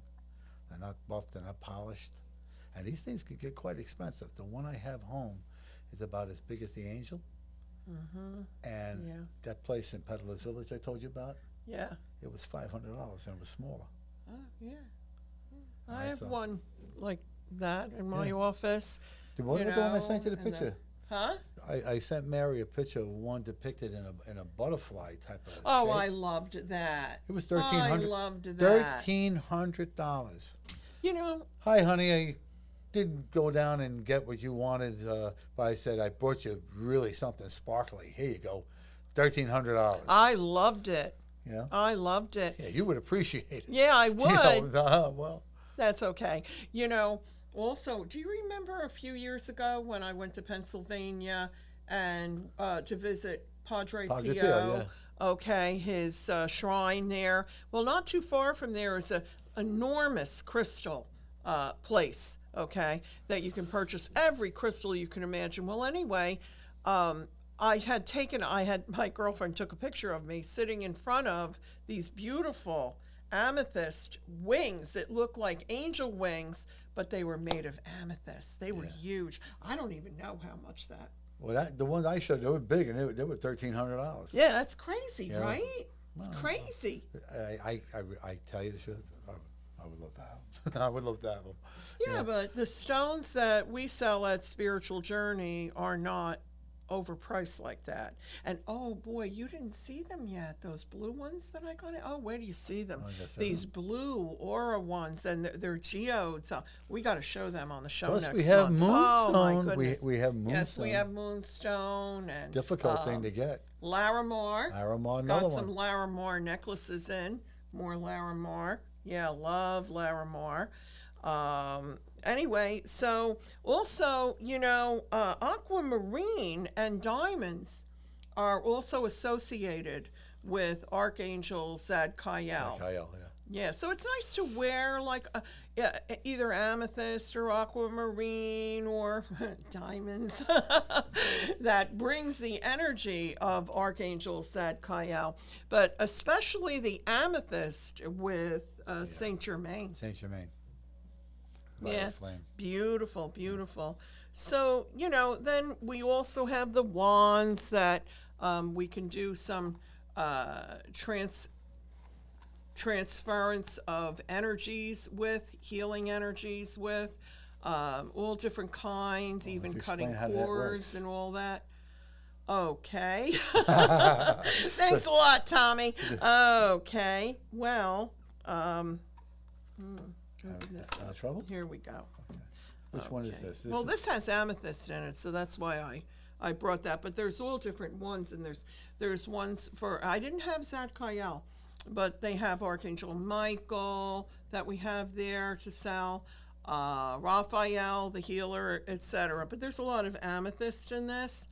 they're not buffed, they're not polished, and these things could get quite expensive. The one I have home is about as big as the angel, and that place in Peddler's Village I told you about, it was $500 and it was smaller. Oh, yeah. I Right, have so- one like that in my office. The one I sent you the and then- picture. Huh? I sent Mary a picture of one depicted in a butterfly type of Oh, shape. I loved that. It was I $1,300. loved that. $1,300. You know, Hi, honey. I didn't go down and get what you wanted, but I said I brought you really something sparkly. Here you go, $1,300. I loved it. Yeah. I loved it. Yeah, you would appreciate it. Yeah, I would. Well, That's okay. Also, do you remember a few years ago when I went to Pennsylvania and to visit Padre Padre Pio? Pio, yeah. Okay, his shrine there. Well, not too far from there is a enormous crystal place. Okay, that you can purchase every crystal you can imagine. Well, anyway, my girlfriend took a picture of me sitting in front of these beautiful amethyst wings that looked like angel wings, but they were made of amethyst. They were huge. I don't even know how much that. well, the ones I showed, they were big, and they were $1,300. Yeah, that's crazy, Yeah. right? It's Well, crazy. I tell you the truth, I would love to have them. I would love to have them. Yeah, but the stones that we sell at Spiritual Journey are not overpriced like that. And oh boy, you didn't see them yet. Those blue ones that I got. Oh, where do you see them? Oh, I guess I These blue aura ones, and they're geodes. We got to show them on the show Plus, next we have month. Oh my moonstone. goodness. We have moonstone. Yes, we have moonstone and Difficult thing to get. Larimar. Aramar, another Got one. some Larimar necklaces in. More Larimar. Yeah, love Larimar. Anyway, so also, aquamarine and diamonds are also associated with Archangel Zadkiel. Kyle, yeah. Yeah, so it's nice to wear like either amethyst or aquamarine or diamonds that brings the energy of Archangel Zadkiel, but especially the amethyst with Saint Germain. Saint Germain. Yeah, Flame. beautiful, beautiful. So, then we also have the wands that we can do some transference of energies with, healing energies with, all different kinds, even let's cutting explain how that cords works. and all that. Okay. Thanks a lot, Tommy. Okay. Well, open this up. Trouble? Here we go. Which one is Okay. this? Well, this has amethyst in it, so that's why I brought that. But there's all different ones, and there's ones for, I didn't have Zadkiel, but they have Archangel Michael that we have there to sell, Raphael, the healer, etc. But there's a lot of amethyst in this,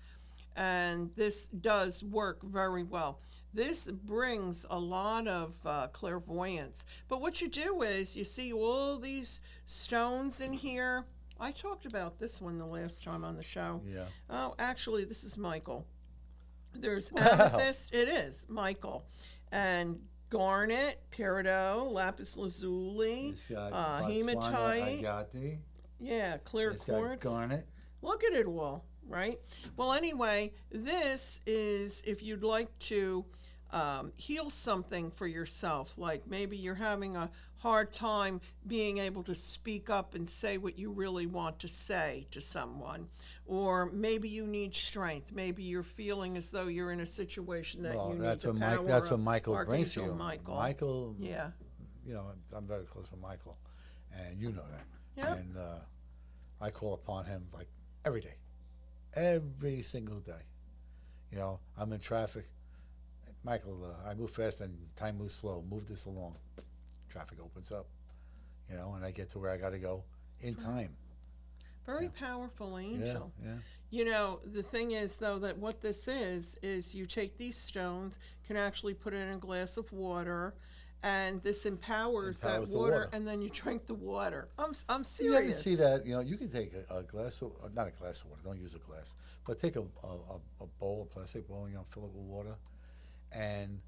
and this does work very well. This brings a lot of clairvoyance. But what you do is you see all these stones in here. I talked about this one the last time on the show. Yeah. Oh, actually, this is Michael. There's Wow. amethyst. It is Michael. And garnet, peridot, lapis lazuli, He's got Botswana, hematite. Agate. Yeah, clear It's got quartz. garnet. Look at it all, right? Well, anyway, this is if you'd like to heal something for yourself, like maybe you're having a hard time being able to speak up and say what you really want to say to someone, or maybe you need strength. Maybe you're feeling as though you're in a situation that Well, you need that's the what power that's what of Michael brings to Archangel you. Michael. Michael, Yeah. you know, I'm very close with Michael, and you know that. Yeah. And I call upon him like every day, every single day. You know, I'm in traffic. Michael, I move fast and time moves slow. Move this along. Traffic opens up, you know, and I get to where I got to go in That's right. time. Very Yeah. powerful Yeah, angel. yeah. You know, the thing is, though, that what this is you take these stones, can actually put it in a glass of water, and this empowers that Empowers the water, water. and then you drink the water. I'm You ever serious. see that? You know, you can take a glass of, not a glass of water, don't use a glass, but take a bowl, a plastic bowl, you know, fill it with water, and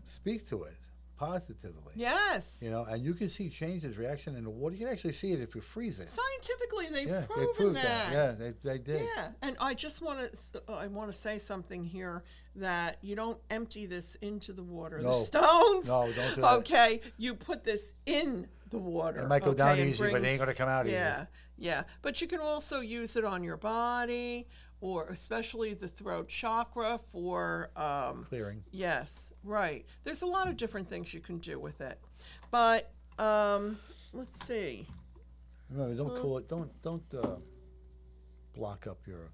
speak to it positively. Yes. You know, and you can see changes, reaction in the water. You can actually see it if you freeze it. Scientifically, they've Yeah, proven they proved that. Yeah, they did. Yeah, and I just I want to say something here that you don't empty this into the water. No. The stones. No, don't do that. Okay, you put this in the water. It might go down and easy, but it ain't brings- going to come out easy. Yeah, yeah. But you can also use it on your body, or especially the throat chakra for Clearing. yes, right. There's a lot of different things you can do with it, but let's see. Remember, don't call it. Don't block up your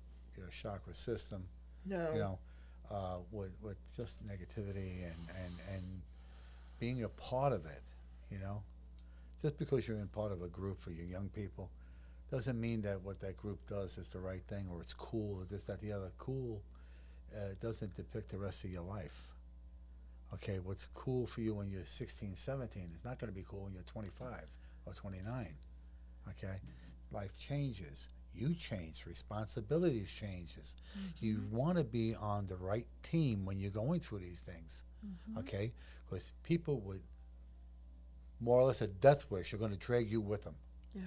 chakra system. No. You know, with just negativity and being a part of it. You know, just because you're in part of a group for your young people doesn't mean that what that group does is the right thing or it's cool or this, that, the other. Cool doesn't depict the rest of your life. Okay, what's cool for you when you're 16, 17 is not going to be cool when you're 25 or 29. Okay, life changes. You change. Responsibilities changes. You want to be on the right team when you're going through these things. Okay, because people would more or less a death wish are going to drag you with them. Yeah.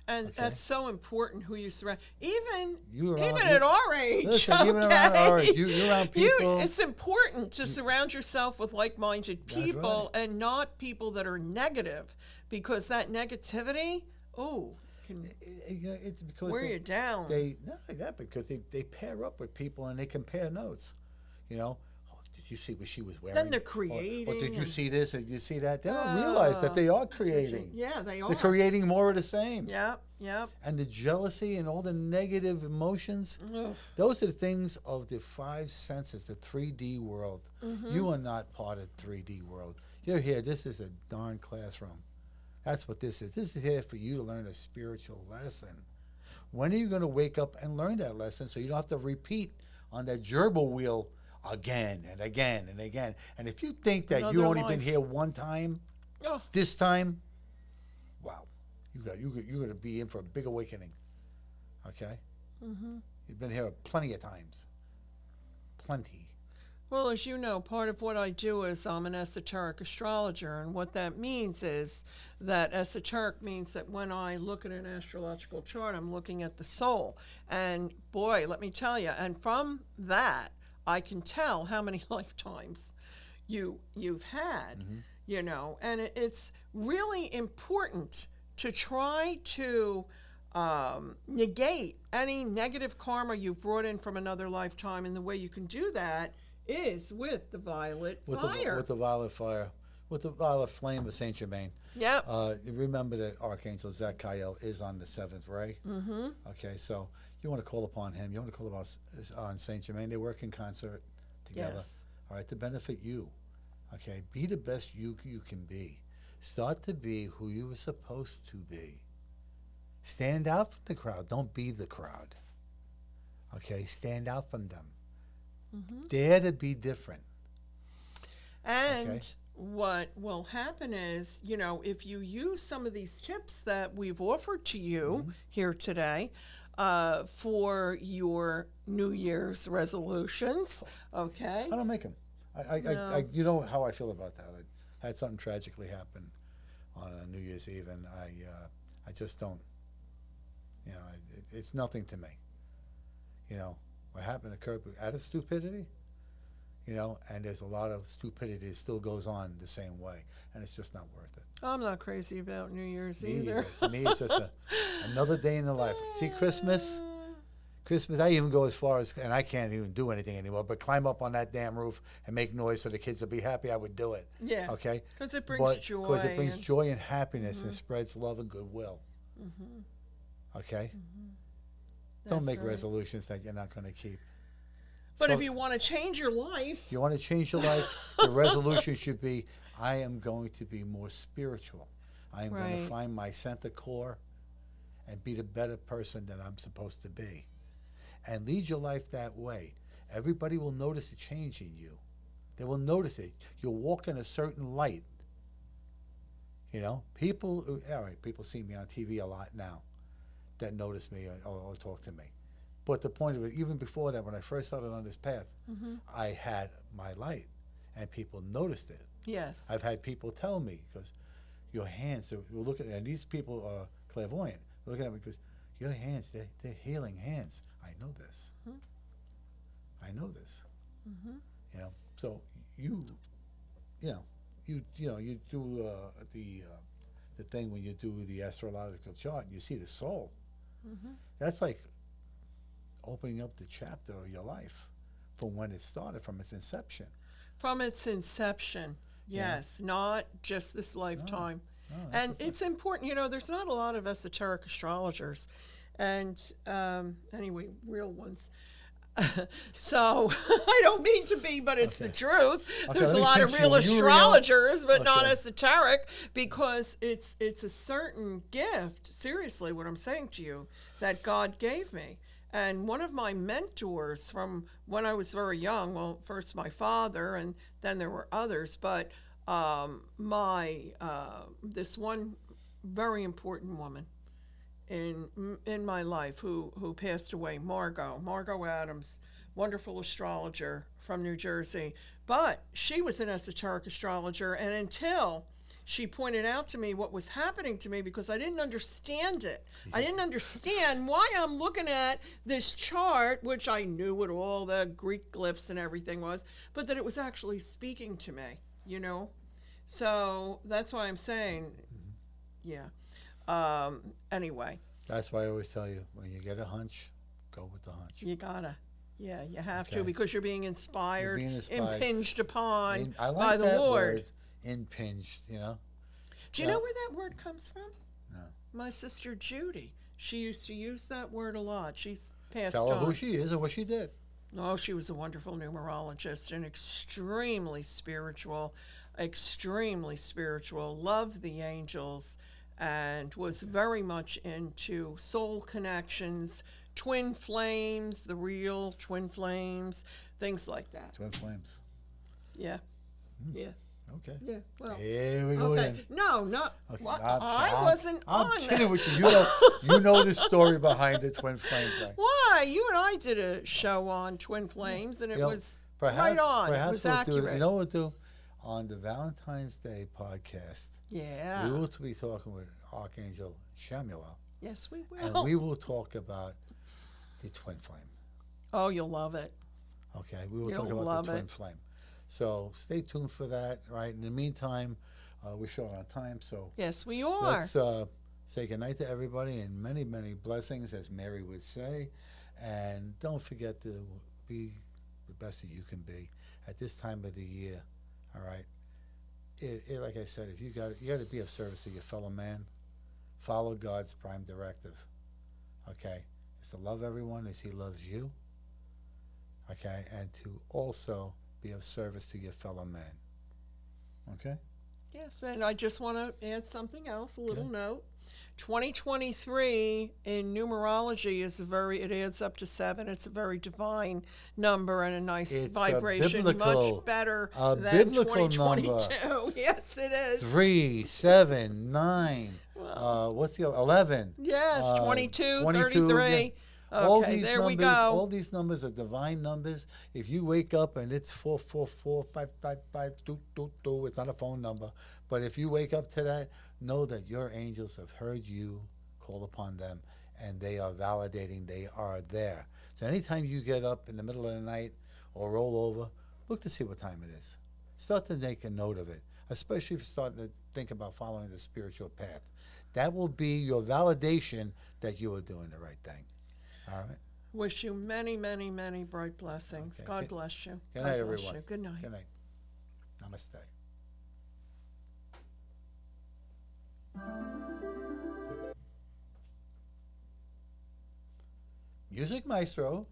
And Okay. that's so important who you surround. Even You around- even you- at our age, Listen, okay? even around our age, you're around people. It's important to surround yourself with like-minded That's people and not people that are negative, because that negativity, can You know, it's because wear you down. they not only that because they pair up with people and they compare notes. You know, oh, did you see what she was wearing? Then they're Or creating did you and- see this? Or did you see that? They don't realize that they are creating. Yeah, they are. They're creating more of the same. Yep, yep. And the jealousy and all the negative emotions, Ugh. those are the things of the five senses, the 3D world. You are not part of 3D world. You're here. This is a darn classroom. That's what this is. This is here for you to learn a spiritual lesson. When are you going to wake up and learn that lesson so you don't have to repeat on that gerbil wheel again and again and again? And if you think that you Another only been life. here one time, Oh, this time, wow, you're going to be in for a big awakening. Okay? You've been here plenty of times. Plenty. well, as you know, part of what I do is I'm an esoteric astrologer, and what that means is that esoteric means that when I look at an astrological chart, I'm looking at the soul. And boy, let me tell you, and from that, I can tell how many lifetimes you've had, you know, and it's really important to try to negate any negative karma you've brought in from another lifetime, and the way you can do that is with the violet fire. With the violet fire. With the violet flame of Saint Germain. Yep. Remember that Archangel Zadkiel is on the seventh ray. Okay, so you want to call upon him. You want to call on Saint Germain. They work in concert together. Yes. All right, to benefit you. Okay, be the best you can be. Start to be who you were supposed to be. Stand out from the crowd. Don't be the crowd. Okay, stand out from them. Dare to be different. And Okay. what will happen is, you know, if you use some of these tips that we've offered to you here today for your New Year's resolutions, okay? I don't make them. No. You know how I feel about that. I had something tragically happen on New Year's Eve, and I I just don't. You know, it's nothing to me. You know, what happened occurred out of stupidity. You know, and there's a lot of stupidity that still goes on the same way, and it's just not worth it. I'm not crazy about New Year's Me either. To me, it's just another day in the life. See, Christmas, I even go as far as, and I can't even do anything anymore, but climb up on that damn roof and make noise so the kids will be happy. I would do it. Yeah. Okay. Because it brings joy. Because it brings joy and happiness and spreads love and goodwill. Okay. Don't make resolutions that you're not going to keep. But if you want to change your life. You want to change your life, the resolution should be, I am going to be more spiritual. I am going to find my center core and be the better person that I'm supposed to be. And lead your life that way. Everybody will notice a change in you. They will notice it. You'll walk in a certain light. You know, people see me on TV a lot now that notice me or talk to me. But the point of it, even before that, when I first started on this path, I had my light, and people noticed it. Yes. I've had people tell me, because your hands, we're looking at, and these people are clairvoyant, they're looking at me because your hands, they're healing hands. I know this. I know this. You know, so you do the thing when you do the astrological chart, and you see the soul. That's like opening up the chapter of your life from when it started, from its inception. From its inception, yes, not just this lifetime. No, and it's important, you know, there's not a lot of esoteric astrologers, and anyway, real ones. So I don't mean to be, but it's the truth. There's a lot of real astrologers, but not esoteric, because it's a certain gift, seriously, what I'm saying to you, that God gave me. And one of my mentors from when I was very young, well, first my father, and then there were others, but this one very important woman in my life who passed away, Margot Adams, wonderful astrologer from New Jersey. But she was an esoteric astrologer, and until she pointed out to me what was happening to me, because I didn't understand it. I didn't understand why I'm looking at this chart, which I knew what all the Greek glyphs and everything was, but that it was actually speaking to me, you know? So that's why I'm saying, anyway. That's why I always tell you, when you get a hunch, go with the hunch. You gotta. Yeah, you have to, because you're being inspired, impinged upon I like by the that Lord. Word, impinged, you know. Do you know where that word comes from? No. My sister Judy. She used to use that word a lot. She's passed Tell her on. who she is or what she did. Oh, she was a wonderful numerologist and extremely spiritual, loved the angels, and was very much into soul connections, twin flames, the real twin flames, things like that. Twin flames. Yeah. Yeah. Okay. Yeah. Well. Here we go again. No. Okay. Well, I wasn't I'm on kidding that. with you. You know the story behind the twin flame thing. Why? You and I did a show on twin flames, and it was right on. It was accurate. You know what we'll do? On the Valentine's Day podcast, yeah, we will be talking with Archangel Zadkiel. Yes, we will. And we will talk about the twin flame. Oh, you'll love it. Okay, we will talk about the twin flame. So stay tuned for that, right? In the meantime, we're short on time, so yes, we are. Let's say goodnight to everybody and many, many blessings, as Mary would say. And don't forget to be the best that you can be at this time of the year, all right? Like I said, if you got to be of service to your fellow man. Follow God's prime directive, okay? It's to love everyone as he loves you, okay? And to also be of service to your fellow man. Okay? Yes, and I just want to add something else, a little note. 2023 in numerology it adds up to 7. It's a very divine number and a nice vibration, much better than 2022. Number. Yes, it is. 3, 7, 9. What's the 11? Yes, 22, 33. Yeah. Okay, there we go. All these numbers are divine numbers. If you wake up and it's 444-555-222, it's not a phone number. But if you wake up to that, know that your angels have heard you call upon them, and they are validating they are there. So anytime you get up in the middle of the night or roll over, look to see what time it is. Start to make a note of it, especially if you're starting to think about following the spiritual path. That will be your validation that you are doing the right thing. All right? Wish you many, many, many bright blessings. Okay. God bless you. Good God night, bless everyone. you. Good night. Good night. Namaste. Music Maestro.